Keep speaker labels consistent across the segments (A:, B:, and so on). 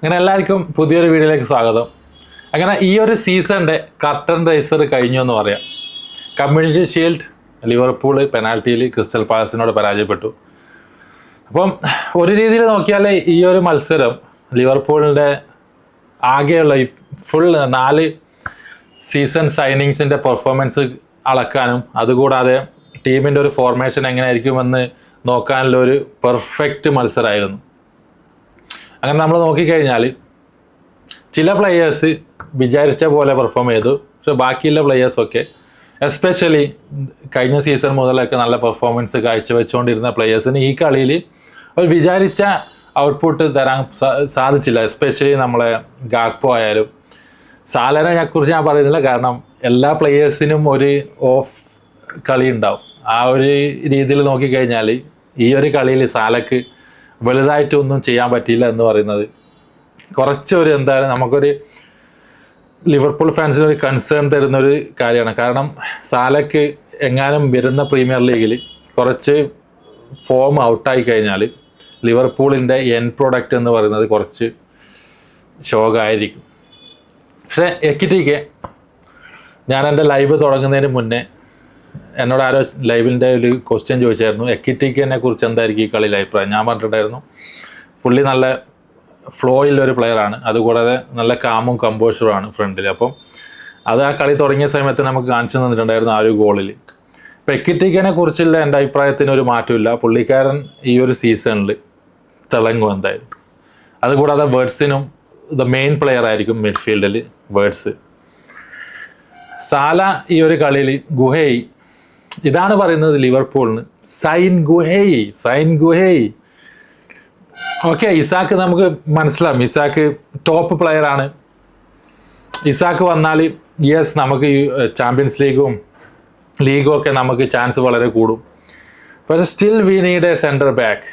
A: അങ്ങനെ എല്ലാവർക്കും പുതിയൊരു വീഡിയോയിലേക്ക് സ്വാഗതം. അങ്ങനെ ഈ ഒരു സീസണിൻ്റെ കർട്ടൻ റൈസർ കഴിഞ്ഞു എന്ന് പറയാം. കമ്മ്യൂണിറ്റി ഷീൽഡ് ലിവർപൂൾ പെനാൽറ്റിയിൽ ക്രിസ്റ്റൽ പാലസിനോട് പരാജയപ്പെട്ടു. അപ്പം ഒരു രീതിയിൽ നോക്കിയാൽ ഈ ഒരു മത്സരം ലിവർപൂളിൻ്റെ ആകെയുള്ള ഈ ഫുൾ 4 സീസൺ സൈനിങ്സിൻ്റെ പെർഫോമൻസ് അളക്കാനും അതുകൂടാതെ ടീമിൻ്റെ ഒരു ഫോർമേഷൻ എങ്ങനെയായിരിക്കുമെന്ന് നോക്കാനുള്ള ഒരു പെർഫെക്റ്റ് മത്സരമായിരുന്നു. അങ്ങനെ നമ്മൾ നോക്കിക്കഴിഞ്ഞാൽ ചില പ്ലെയേഴ്സ് വിചാരിച്ച പോലെ പെർഫോം ചെയ്തു, പക്ഷെ ബാക്കിയുള്ള പ്ലെയേഴ്സൊക്കെ എസ്പെഷ്യലി കഴിഞ്ഞ സീസൺ മുതലൊക്കെ നല്ല പെർഫോമൻസ് കാഴ്ചവെച്ചുകൊണ്ടിരുന്ന പ്ലെയേഴ്സിന് ഈ കളിയിൽ അവർ വിചാരിച്ച ഔട്ട്പുട്ട് തരാൻ സാധിച്ചില്ല. എസ്പെഷ്യലി നമ്മളെ ഗാക്പോ ആയാലും സാലനെ കുറിച്ച് ഞാൻ പറയുന്നില്ല, കാരണം എല്ലാ പ്ലെയേഴ്സിനും ഒരു ഓഫ് കളി ഉണ്ടാവും. ആ ഒരു രീതിയിൽ നോക്കിക്കഴിഞ്ഞാൽ ഈ ഒരു കളിയിൽ സാലക്ക് വലുതായിട്ടൊന്നും ചെയ്യാൻ പറ്റിയില്ല എന്ന് പറയുന്നത് കുറച്ചൊരു എന്തായാലും നമുക്കൊരു ലിവർപൂൾ ഫാൻസിന് ഒരു കൺസേൺ തരുന്നൊരു കാര്യമാണ്. കാരണം സാലക്ക് എങ്ങാനും വരുന്ന പ്രീമിയർ ലീഗിൽ കുറച്ച് ഫോം ഔട്ടായി കഴിഞ്ഞാൽ ലിവർപൂളിൻ്റെ എൻഡ് പ്രോഡക്റ്റ് എന്ന് പറയുന്നത് കുറച്ച് ശോകമായിരിക്കും. പക്ഷേ എക്കിറ്റിക്ക് ഞാൻ എൻ്റെ ലൈവ് തുടങ്ങുന്നതിന് മുന്നേ എന്നോട് ആരോ ലൈവിൻ്റെ ഒരു ക്വസ്റ്റ്യൻ ചോദിച്ചായിരുന്നു, എക്കിറ്റിക്കിനെ കുറിച്ച് എന്തായിരിക്കും ഈ കളിയിൽ അഭിപ്രായം. ഞാൻ പറഞ്ഞിട്ടുണ്ടായിരുന്നു ഫുള്ളി നല്ല ഫ്ലോയിലൊരു പ്ലെയറാണ്, അതുകൂടാതെ നല്ല കാമും കമ്പോഷറുമാണ് ഫ്രണ്ടിൽ. അപ്പം അത് ആ കളി തുടങ്ങിയ സമയത്ത് നമുക്ക് കാണിച്ചു തന്നിട്ടുണ്ടായിരുന്നു ആ ഒരു ഗോളിൽ. ഇപ്പം എക്കിറ്റിക്കിനെ കുറിച്ചുള്ള എൻ്റെ അഭിപ്രായത്തിന് ഒരു മാറ്റമില്ല. പുള്ളിക്കാരൻ ഈ ഒരു സീസണിൽ തിളങ്ങും എന്തായാലും. അതുകൂടാതെ വേർഡ്സിനും ദ മെയിൻ പ്ലെയർ ആയിരിക്കും മിഡ്ഫീൽഡിൽ വേർഡ്സ്. സാല ഈ ഒരു കളിയിൽ ഗുഹേയ്, ഇതാണ് പറയുന്നത് ലിവർപൂളിന് സൈൻ ഗുഹേയ്. ഓക്കെ, ഇസാക്ക് നമുക്ക് മനസ്സിലാവും, ഇസാക്ക് ടോപ്പ് പ്ലെയറാണ്. ഇസാക്ക് വന്നാൽ യെസ് നമുക്ക് ചാമ്പ്യൻസ് ലീഗും ഒക്കെ നമുക്ക് ചാൻസ് വളരെ കൂടും. പക്ഷേ still we need A centre back.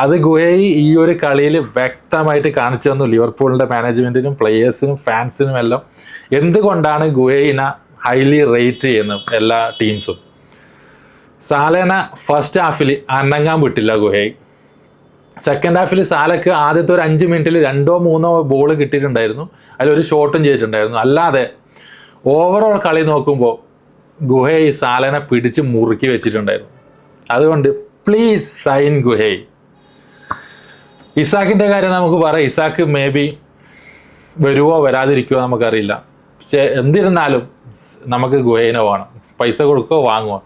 A: അത് ഗുഹേയ് ഈ ഒരു കളിയിൽ വ്യക്തമായിട്ട് കാണിച്ചു തന്നു ലിവർപൂളിൻ്റെ മാനേജ്മെൻറ്റിനും പ്ലെയേഴ്സിനും ഫാൻസിനും എല്ലാം എന്തുകൊണ്ടാണ് ഗുഹേയിനെ ഹൈലി റേറ്റ് ചെയ്യുന്നത് എല്ലാ ടീംസും. സാലേന ഫസ്റ്റ് ഹാഫിൽ അനങ്ങാൻ വിട്ടില്ല ഗുഹേയ്. സെക്കൻഡ് ഹാഫിൽ സാലക്ക് ആദ്യത്തെ ഒരു 5 മിനിറ്റിൽ 2-3 ബോൾ കിട്ടിയിട്ടുണ്ടായിരുന്നു, അതിലൊരു ഷോട്ടും ചെയ്തിട്ടുണ്ടായിരുന്നു. അല്ലാതെ ഓവറോൾ കളി നോക്കുമ്പോൾ ഗുഹേയ് സാലനെ പിടിച്ച് മുറുക്കി വെച്ചിട്ടുണ്ടായിരുന്നു. അതുകൊണ്ട് പ്ലീസ് സൈൻ ഗുഹേയ്. ഇസാക്കിൻ്റെ കാര്യം നമുക്ക് പറയാം, ഇസാക്ക് മേ ബി വരുമോ വരാതിരിക്കുമോ നമുക്കറിയില്ല. പക്ഷെ എന്നിരുന്നാലും നമുക്ക് ഗുഹേനെ വേണം, പൈസ കൊടുക്കുകയോ വാങ്ങുമോ.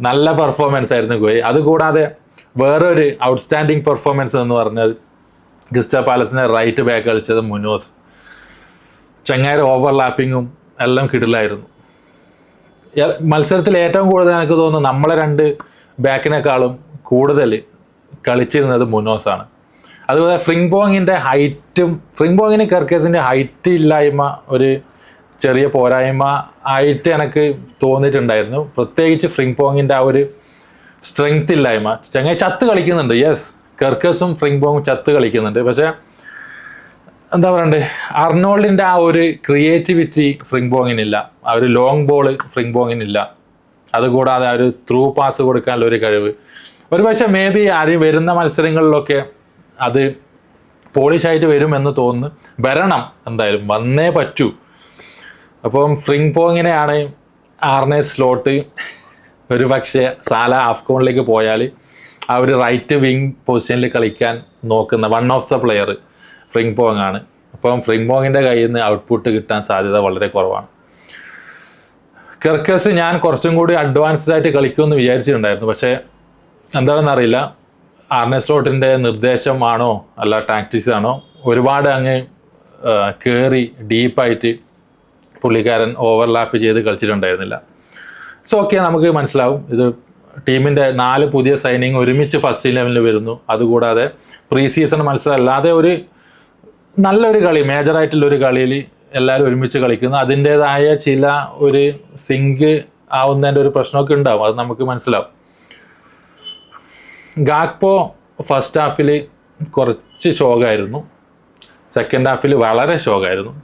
A: നല്ല പെർഫോമൻസ് ആയിരുന്നു ഗുഹേയ്. അതുകൂടാതെ വേറൊരു ഔട്ട്സ്റ്റാൻഡിങ് പെർഫോമൻസ് എന്ന് പറഞ്ഞത് ക്രിസ്റ്റൽ പാലസിനെ റൈറ്റ് ബാക്ക് കളിച്ചത് മുനോസ്. ചങ്ങായിയുടെ ഓവർലാപ്പിങ്ങും എല്ലാം കിടിലായിരുന്നു. മത്സരത്തിൽ ഏറ്റവും കൂടുതൽ എനിക്ക് തോന്നുന്നു നമ്മളെ 2 ബാക്കിനേക്കാളും കൂടുതൽ കളിച്ചിരുന്നത് മുനോസാണ്. അതുപോലെ ഫ്രിംഗ്ബോങ്ങിന് കെർക്കേസിൻ്റെ ഹൈറ്റ് ഇല്ലായ്മ ഒരു ചെറിയ പോരായ്മ ആയിട്ട് എനിക്ക് തോന്നിയിട്ടുണ്ടായിരുന്നു. പ്രത്യേകിച്ച് ഫ്രിംഗ്ബോങ്ങിൻ്റെ ആ ഒരു സ്ട്രെങ്ത് ഇല്ലായ്മ. ചങ്ങായി ചത്ത് കളിക്കുന്നുണ്ട്, യെസ്, കെർക്കേസും ഫ്രിംഗ്ബോങ്ങും ചത്ത് കളിക്കുന്നുണ്ട്. പക്ഷേ എന്താ പറയണ്ടേ, അർണോൾഡിൻ്റെ ആ ഒരു ക്രിയേറ്റിവിറ്റി ഫ്രിംഗ്ബോങ്ങിനില്ല, ആ ഒരു ലോങ് ബോൾ ഫ്രിംഗ്ബോങ്ങിനില്ല. അതുകൂടാതെ ആ ഒരു ത്രൂ പാസ് കൊടുക്കാനുള്ള ഒരു കഴിവ് ഒരുപക്ഷെ മേ ബി ആരും വരുന്ന മത്സരങ്ങളിലൊക്കെ അത് പോളിഷായിട്ട് വരുമെന്ന് തോന്നുന്നു. വരണം, എന്തായാലും വന്നേ പറ്റൂ. അപ്പം ഫ്രിംഗ്ബോങ്ങിനെയാണ് ആർനെ സ്ലോട്ട് ഒരു പക്ഷേ സാല ആഫ്കോണിലേക്ക് പോയാൽ ആ ഒരു റൈറ്റ് വിങ് പൊസിഷനിൽ കളിക്കാൻ നോക്കുന്ന വൺ ഓഫ് ദ പ്ലെയർ ഫ്രിംഗ്ബോങ് ആണ്. അപ്പം ഫ്രിംഗ്ബോങ്ങിൻ്റെ കയ്യിൽ നിന്ന് ഔട്ട്പുട്ട് കിട്ടാൻ സാധ്യത വളരെ കുറവാണ്. കെർക്കേസ് ഞാൻ കുറച്ചും കൂടി അഡ്വാൻസ്ഡ് ആയിട്ട് കളിക്കുമെന്ന് വിചാരിച്ചിട്ടുണ്ടായിരുന്നു, പക്ഷേ എന്താണെന്ന് അറിയില്ല, ആർനെ സ്ലോട്ടിൻ്റെ നിർദ്ദേശമാണോ അല്ല ടാക്ടിക്സ് ആണോ, ഒരുപാട് അങ്ങ് കയറി ഡീപ്പായിട്ട് പുള്ളിക്കാരൻ ഓവർലാപ്പ് ചെയ്ത് കളിച്ചിട്ടുണ്ടായിരുന്നില്ല. സോ ഓക്കെ, നമുക്ക് മനസ്സിലാവും ഇത് ടീമിൻ്റെ 4 പുതിയ സൈനിങ് ഒരുമിച്ച് ഫസ്റ്റ് 11 വരുന്നു. അതുകൂടാതെ പ്രീ സീസൺ മത്സരം അല്ലാതെ ഒരു നല്ലൊരു കളി, മേജറായിട്ടുള്ളൊരു കളിയിൽ എല്ലാവരും ഒരുമിച്ച് കളിക്കുന്നു. അതിൻ്റേതായ ചില ഒരു സിങ്ക് ആവുന്നതിൻ്റെ ഒരു പ്രശ്നമൊക്കെ ഉണ്ടാവും, അത് നമുക്ക് മനസ്സിലാവും. ഗാക്പോ ഫസ്റ്റ് ഹാഫിൽ കുറച്ച് ശോകമായിരുന്നു, സെക്കൻഡ് ഹാഫിൽ വളരെ ശോകമായിരുന്നു.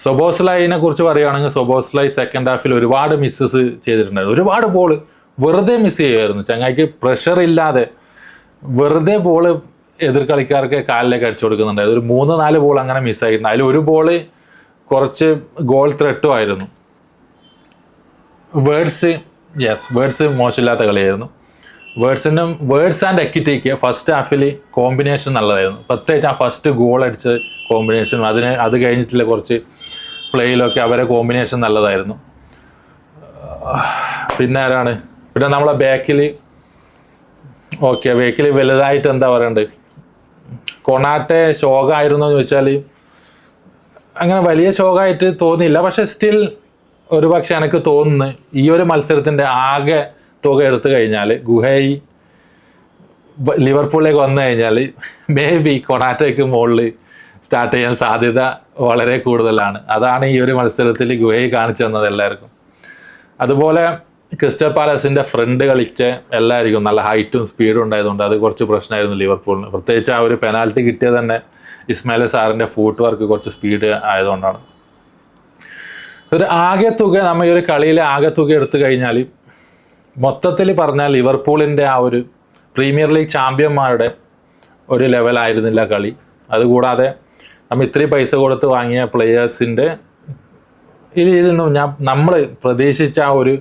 A: സൊബോസ്ലൈനെ കുറിച്ച് പറയുകയാണെങ്കിൽ സൊബോസ്ലൈ സെക്കൻഡ് ഹാഫിൽ ഒരുപാട് മിസ്സസ് ചെയ്തിട്ടുണ്ടായിരുന്നു. ഒരുപാട് ബോൾ വെറുതെ മിസ് ചെയ്യുമായിരുന്നു. ചങ്ങായിക്ക് പ്രഷർ ഇല്ലാതെ വെറുതെ ബോൾ എതിർ കളിക്കാർക്ക് കാലിലേക്ക് അടിച്ചു കൊടുക്കുന്നുണ്ടായിരുന്നു. ഒരു 3-4 ബോൾ അങ്ങനെ മിസ്സായിട്ടുണ്ട്. അതിൽ ഒരു ബോള് കുറച്ച് ഗോൾ ത്രെട്ടും ആയിരുന്നു. വേർഡ്സ് മോശമില്ലാത്ത കളിയായിരുന്നു. Words and എക്കിറ്റേക്ക് first Hafil combination നല്ലതായിരുന്നു. പ്രത്യേകിച്ച് ആ ഫസ്റ്റ് ഗോൾ അടിച്ച കോമ്പിനേഷൻ, അത് കഴിഞ്ഞിട്ടുള്ള കുറച്ച് പ്ലേയിലൊക്കെ അവരെ കോമ്പിനേഷൻ നല്ലതായിരുന്നു. പിന്നെ നമ്മളെ ബാക്കിൽ വലുതായിട്ട് എന്താ പറയണ്ടത്, കൊണാട്ടെ ശോകമായിരുന്നു എന്ന് ചോദിച്ചാൽ അങ്ങനെ വലിയ ശോകമായിട്ട് തോന്നിയില്ല. പക്ഷെ സ്റ്റിൽ ഒരുപക്ഷെ എനിക്ക് തോന്നുന്നു ഈ ഒരു മത്സരത്തിൻ്റെ ആകെ തുക എടുത്തു കഴിഞ്ഞാൽ ഗുഹൈ ലിവർപൂളിലേക്ക് വന്നു കഴിഞ്ഞാൽ മേ ബി കൊണാറ്റയ്ക്ക് മുകളിൽ സ്റ്റാർട്ട് ചെയ്യാൻ സാധ്യത വളരെ കൂടുതലാണ്. അതാണ് ഈ ഒരു മത്സരത്തിൽ ഗുഹൈ കാണിച്ചു തന്നത് എല്ലാവർക്കും. അതുപോലെ ക്രിസ്റ്റൽ പാലസിൻ്റെ ഫ്രണ്ട് കളിച്ച എല്ലാവർക്കും നല്ല ഹൈറ്റും സ്പീഡും ഉണ്ടായതുകൊണ്ട് അത് കുറച്ച് പ്രശ്നമായിരുന്നു ലിവർപൂളിന്. പ്രത്യേകിച്ച് ആ ഒരു പെനാൽറ്റി കിട്ടിയത് തന്നെ ഇസ്മായിൽ സാറിൻ്റെ ഫൂട്ട് വർക്ക് കുറച്ച് സ്പീഡ് ആയതുകൊണ്ടാണ്. ഒരു ആകെ തുക നമ്മൾ ഈ ഒരു കളിയിലെ ആകെ തുക എടുത്തു കഴിഞ്ഞാൽ മൊത്തത്തിൽ പറഞ്ഞാൽ ലിവർപൂളിൻ്റെ ആ ഒരു പ്രീമിയർ ലീഗ് ചാമ്പ്യന്മാരുടെ ഒരു ലെവലായിരുന്നില്ല കളി. അതുകൂടാതെ നമ്മൾ ഇത്രയും പൈസ കൊടുത്ത് വാങ്ങിയ പ്ലെയേഴ്സിൻ്റെ ഇതിൽ നിന്നും നമ്മൾ പ്രതീക്ഷിച്ച ആ ഒരു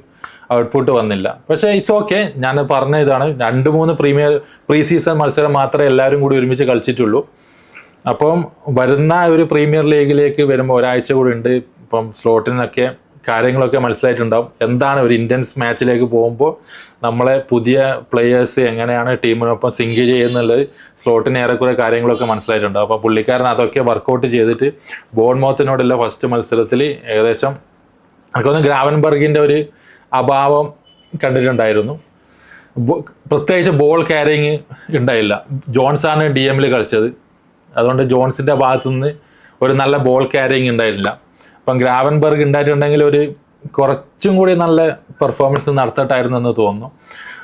A: ഔട്ട്പുട്ട് വന്നില്ല. പക്ഷേ ഇറ്റ്സ് ഓക്കെ. ഞാൻ പറഞ്ഞ ഇതാണ്, 2-3 പ്രീ സീസൺ മത്സരം മാത്രമേ എല്ലാവരും കൂടി ഒരുമിച്ച് കളിച്ചിട്ടുള്ളൂ. അപ്പം വരുന്ന ഒരു പ്രീമിയർ ലീഗിലേക്ക് വരുമ്പോൾ ഒരാഴ്ച കൂടി ഉണ്ട്. ഇപ്പം സ്ലോട്ടിനൊക്കെ കാര്യങ്ങളൊക്കെ മനസ്സിലായിട്ടുണ്ടാവും. എന്താണ് ഒരു ഇൻറ്റൻസ് മാച്ചിലേക്ക് പോകുമ്പോൾ നമ്മളെ പുതിയ പ്ലെയേഴ്സ് എങ്ങനെയാണ് ടീമിനൊപ്പം സിങ്ക് ചെയ്യുന്നുള്ളത് സ്ലോട്ടിന് ഏറെക്കുറെ കാര്യങ്ങളൊക്കെ മനസ്സിലായിട്ടുണ്ടാവും. അപ്പോൾ പുള്ളിക്കാരൻ അതൊക്കെ വർക്കൗട്ട് ചെയ്തിട്ട് ബോൺമൗത്തിനോടുള്ള ഫസ്റ്റ് മത്സരത്തിൽ ഏകദേശം എനിക്കൊന്ന് ഗ്രാവൻബർഗിൻ്റെ ഒരു അഭാവം കണ്ടിട്ടുണ്ടായിരുന്നു. പ്രത്യേകിച്ച് ബോൾ ക്യാരിങ് ഉണ്ടായില്ല. ജോൺസാണ് DM കളിച്ചത്. അതുകൊണ്ട് ജോൺസിൻ്റെ ഭാഗത്തുനിന്ന് ഒരു നല്ല ബോൾ ക്യാരിങ് ഉണ്ടായിരുന്നില്ല. അപ്പം ഗ്രാവൻബർഗ് ഉണ്ടായിട്ടുണ്ടെങ്കിൽ ഒരു കുറച്ചും കൂടി നല്ല പെർഫോമൻസ് നടത്തിയിട്ടായിരുന്നു എന്ന് തോന്നുന്നു.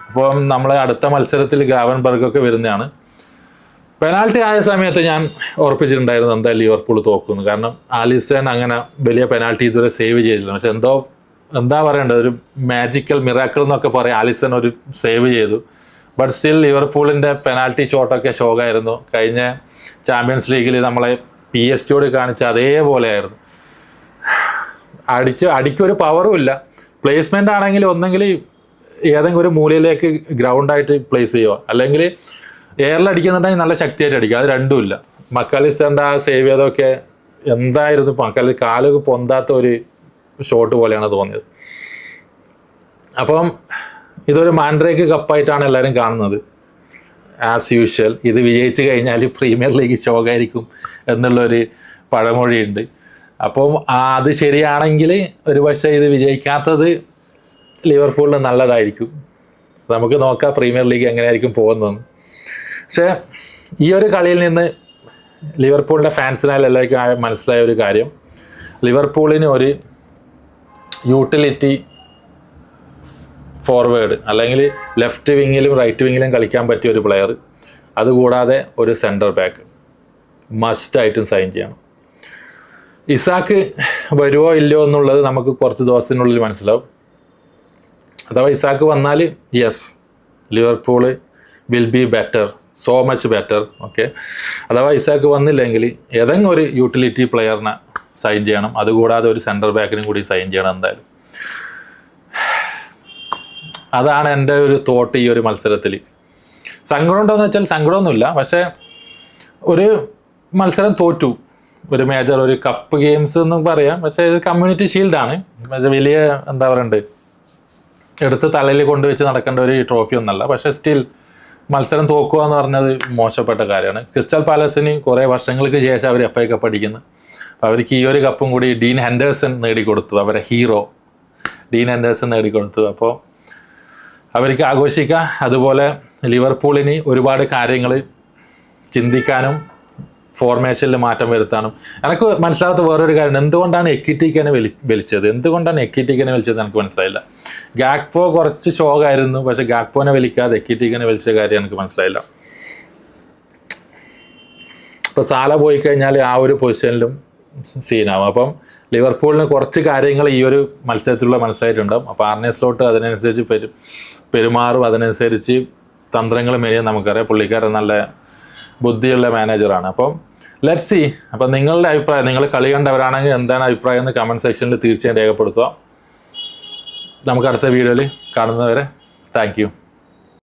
A: അപ്പം നമ്മൾ അടുത്ത മത്സരത്തിൽ ഗ്രാവൻബർഗൊക്കെ വരുന്നതാണ്. പെനാൽറ്റി ആയ സമയത്ത് ഞാൻ ഉറപ്പിച്ചിട്ടുണ്ടായിരുന്നു എന്തായാലും ലിവർപൂൾ തോക്കുന്നു. കാരണം ആലിസൺ അങ്ങനെ വലിയ പെനാൽറ്റി ഇതുവരെ സേവ് ചെയ്തില്ല. പക്ഷെ എന്താ പറയേണ്ടത്, ഒരു മാജിക്കൽ മിറാക്കിൾ എന്നൊക്കെ പറയാം. ആലിസൺ ഒരു സേവ് ചെയ്തു. ബട്ട് സ്റ്റിൽ ലിവർപൂളിൻ്റെ പെനാൽറ്റി ഷോട്ടൊക്കെ ഷോക്കായിരുന്നു. കഴിഞ്ഞ ചാമ്പ്യൻസ് ലീഗിൽ നമ്മളെ PSG കാണിച്ച അതേപോലെ ആയിരുന്നു. അടിക്കൊരു പവറും ഇല്ല. പ്ലേസ്മെൻ്റ് ആണെങ്കിൽ ഒന്നെങ്കിൽ ഏതെങ്കിലും ഒരു മൂലയിലേക്ക് ഗ്രൗണ്ടായിട്ട് പ്ലേസ് ചെയ്യുക, അല്ലെങ്കിൽ എയറിലടിക്കുന്നുണ്ടെങ്കിൽ നല്ല ശക്തിയായിട്ട് അടിക്കുക. അത് രണ്ടുമില്ല. മക്കാലിസ്റ്ററിൻ്റെ ആ സേവ് ചെയ്തൊക്കെ എന്തായിരുന്നു, കാലൊക്കെ പൊന്താത്ത ഒരു ഷോട്ട് പോലെയാണ് തോന്നിയത്. അപ്പം ഇതൊരു മാൻഡ്രേക്ക് കപ്പായിട്ടാണ് എല്ലാവരും കാണുന്നത്. ആസ് യൂഷ്വൽ ഇത് വിജയിച്ച് കഴിഞ്ഞാൽ പ്രീമിയർ ലീഗ് ഷോക്കായിരിക്കും എന്നുള്ളൊരു പഴമൊഴിയുണ്ട്. അപ്പം അത് ശരിയാണെങ്കിൽ ഒരു പക്ഷേ ഇത് വിജയിക്കാത്തത് ലിവർപൂളിന് നല്ലതായിരിക്കും. നമുക്ക് നോക്കാം പ്രീമിയർ ലീഗ് എങ്ങനെയായിരിക്കും പോകുന്നതെന്ന്. പക്ഷേ ഈ ഒരു കളിയിൽ നിന്ന് ലിവർപൂളിൻ്റെ ഫാൻസിനായാലും എല്ലാവർക്കും മനസ്സിലായ ഒരു കാര്യം, ലിവർപൂളിന് ഒരു യൂട്ടിലിറ്റി ഫോർവേഡ് അല്ലെങ്കിൽ ലെഫ്റ്റ് വിങ്ങിലും റൈറ്റ് വിങ്ങിലും കളിക്കാൻ പറ്റിയ ഒരു പ്ലെയർ, അതുകൂടാതെ ഒരു സെൻറ്റർ ബാക്ക് മസ്റ്റായിട്ടും സൈൻ ചെയ്യണം. ഇസാക്ക് വരുമോ ഇല്ലയോ എന്നുള്ളത് നമുക്ക് കുറച്ച് ദിവസത്തിനുള്ളിൽ മനസ്സിലാവും. അഥവാ ഇസാക്ക് വന്നാൽ yes, Liverpool will be better, so much better. Okay. അഥവാ ഇസാക്ക് വന്നില്ലെങ്കിൽ ഏതെങ്കിലും ഒരു യൂട്ടിലിറ്റി പ്ലെയറിനെ സൈൻ ചെയ്യണം. അതുകൂടാതെ ഒരു സെൻറ്റർ ബാക്കിനും കൂടി സൈൻ ചെയ്യണം എന്തായാലും. അതാണ് എൻ്റെ ഒരു തോട്ട് ഈ ഒരു മത്സരത്തിൽ. സങ്കടമുണ്ടോയെന്ന് വെച്ചാൽ സങ്കടമൊന്നുമില്ല. പക്ഷേ ഒരു മത്സരം തോറ്റു, ഒരു മേജർ ഒരു കപ്പ് ഗെയിംസ് എന്നും പറയാം. പക്ഷേ ഇത് കമ്മ്യൂണിറ്റി ഷീൽഡാണ്. പക്ഷേ വലിയ എന്താ പറയണ്ടത്, എടുത്ത് തലയിൽ കൊണ്ടുവച്ച് നടക്കേണ്ട ഒരു ട്രോഫി ഒന്നല്ല. പക്ഷേ സ്റ്റിൽ മത്സരം തോക്കുക എന്ന് പറഞ്ഞത് മോശപ്പെട്ട കാര്യമാണ്. ക്രിസ്റ്റൽ പാലസിന് കുറേ വർഷങ്ങൾക്ക് ശേഷം അവർ FA കപ്പ് അടിക്കുന്നു. അപ്പോൾ അവർക്ക് ഈ ഒരു കപ്പും കൂടി ഡീൻ ഹെൻഡേഴ്സൺ നേടിക്കൊടുത്തു, അവരെ ഹീറോ ഡീൻ ഹെൻഡേഴ്സൺ നേടിക്കൊടുത്തു. അപ്പോൾ അവർക്ക് ആഘോഷിക്കാം. അതുപോലെ ലിവർപൂളിന് ഒരുപാട് കാര്യങ്ങൾ ചിന്തിക്കാനും ഫോർമേഷനിൽ മാറ്റം വരുത്താനും. എനിക്ക് മനസ്സിലാകാത്ത വേറൊരു കാര്യം, എന്തുകൊണ്ടാണ് എക്കിറ്റിക്കനെ വലിച്ചത് എനിക്ക് മനസ്സിലായില്ല. ഗാക്പോ കുറച്ച് ഷോക്കായിരുന്നു, പക്ഷെ ഗാക്പോനെ വലിക്കാതെ എക്കിറ്റിക്കനെ വലിച്ച കാര്യം എനിക്ക് മനസ്സിലായില്ല. ഇപ്പോൾ സാല പോയി കഴിഞ്ഞാൽ ആ ഒരു പൊസിഷനിലും സീനാവും. അപ്പം ലിവർപൂളിന് കുറച്ച് കാര്യങ്ങൾ ഈ ഒരു മത്സരത്തിലുള്ള മനസ്സിലായിട്ടുണ്ടാവും. അപ്പോൾ ആർനെ സ്ലോട്ട് അതിനനുസരിച്ച് പെരുമാറും, അതിനനുസരിച്ച് തന്ത്രങ്ങൾ മെരിയാൻ നമുക്കറിയാം. പുള്ളിക്കാരൻ നല്ല ബുദ്ധിയുള്ള മാനേജറാണ്. അപ്പം ലെറ്റ്സ് സീ. അപ്പം നിങ്ങളുടെ അഭിപ്രായം, നിങ്ങൾ കളി കണ്ടവരാണെങ്കിൽ എന്താണ് അഭിപ്രായം എന്ന് കമൻറ്റ് സെക്ഷനിൽ തീർച്ചയായും രേഖപ്പെടുത്തുക. നമുക്ക് അടുത്ത വീഡിയോയിൽ കാണുന്നവരെ താങ്ക് യു.